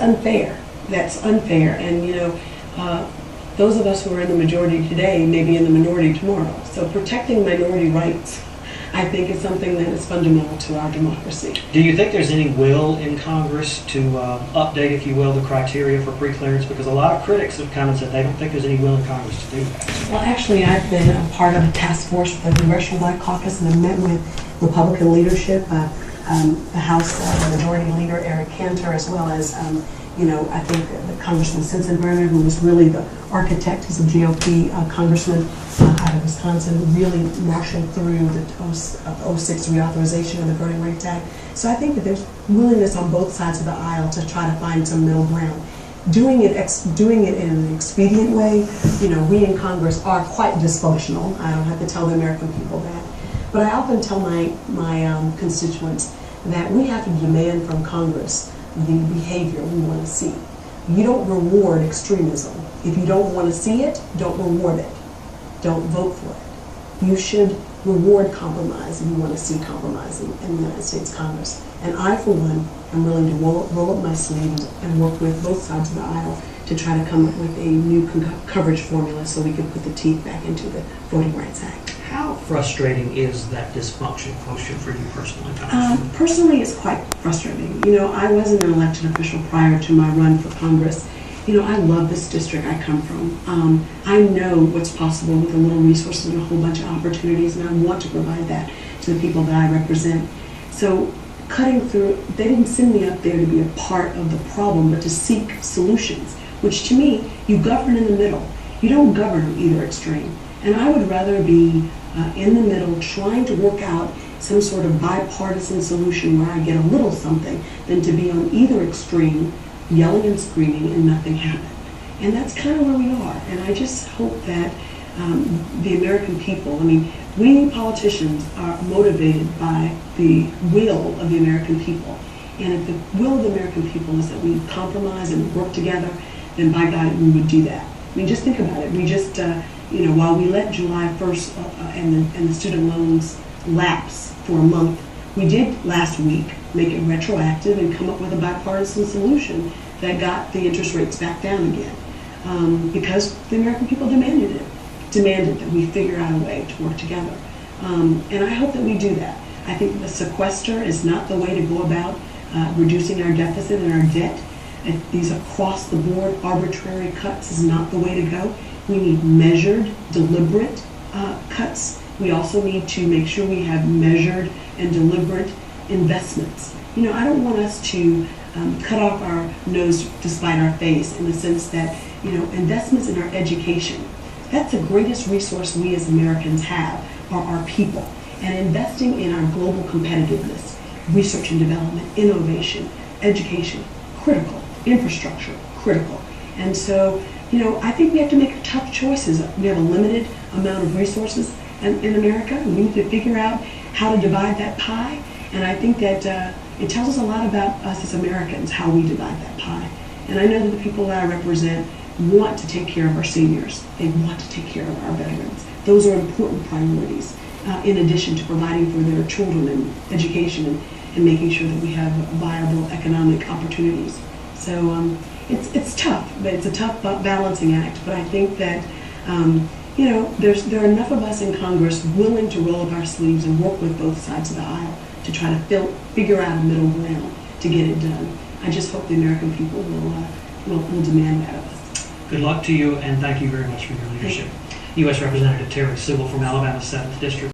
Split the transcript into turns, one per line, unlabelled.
unfair. That's unfair, and those of us who are in the majority today may be in the minority tomorrow. So protecting minority rights, I think, is something that is fundamental to our democracy.
Do you think there's any will in Congress to update, if you will, the criteria for preclearance? Because a lot of critics have come and said they don't think there's any will in Congress to do that.
Well, actually, I've been a part of a task force with the Congressional Black Caucus, and I met with Republican leadership, the House Majority Leader Eric Cantor, as well as I think the Congressman Sensenbrenner, who was really the architect, he's a GOP congressman out of Wisconsin, really marching through the 06 reauthorization of the Voting Rights Act. So I think that there's willingness on both sides of the aisle to try to find some middle ground. Doing it in an expedient way, we in Congress are quite dysfunctional. I don't have to tell the American people that. But I often tell my constituents that we have to demand from Congress the behavior we want to see. You don't reward extremism. If you don't want to see it, don't reward it. Don't vote for it. You should reward compromise if you want to see compromise in the United States Congress. And I, for one, am willing to roll up my sleeves and work with both sides of the aisle to try to come up with a new coverage formula so we can put the teeth back into the Voting Rights Act.
How frustrating is that dysfunction quotient for you personally?
Personally, it's quite frustrating. I wasn't an elected official prior to my run for Congress. I love this district I come from. I know what's possible with a little resources and a whole bunch of opportunities, and I want to provide that to the people that I represent. So cutting through, they didn't send me up there to be a part of the problem, but to seek solutions, which to me, you govern in the middle. You don't govern on either extreme. And I would rather be in the middle trying to work out some sort of bipartisan solution where I get a little something than to be on either extreme, yelling and screaming and nothing happen. And that's kind of where we are. And I just hope that the American people, we politicians are motivated by the will of the American people. And if the will of the American people is that we compromise and work together, then by God, we would do that. Just think about it. We just, while we let July 1st and the student loans lapse for a month, we did last week make it retroactive and come up with a bipartisan solution that got the interest rates back down again, because the American people demanded that we figure out a way to work together. And I hope that we do that. I think the sequester is not the way to go about reducing our deficit and our debt. These across-the-board arbitrary cuts is not the way to go. We need measured, deliberate cuts. We also need to make sure we have measured and deliberate investments. I don't want us to cut off our nose to spite our face, in the sense that, investments in our education, that's the greatest resource we as Americans have, are our people. And investing in our global competitiveness, research and development, innovation, education, critical. Infrastructure, critical. And so, I think we have to make tough choices. We have a limited amount of resources in America. We need to figure out how to divide that pie. And I think that it tells us a lot about us as Americans, how we divide that pie. And I know that the people that I represent want to take care of our seniors. They want to take care of our veterans. Those are important priorities, in addition to providing for their children and education and making sure that we have viable economic opportunities. So it's tough, but it's a tough balancing act. But I think that there are enough of us in Congress willing to roll up our sleeves and work with both sides of the aisle to try to figure out a middle ground to get it done. I just hope the American people will demand that of us.
Good luck to you, and thank you very much for your leadership. U.S. Representative Terri Sewell from Alabama's 7th District.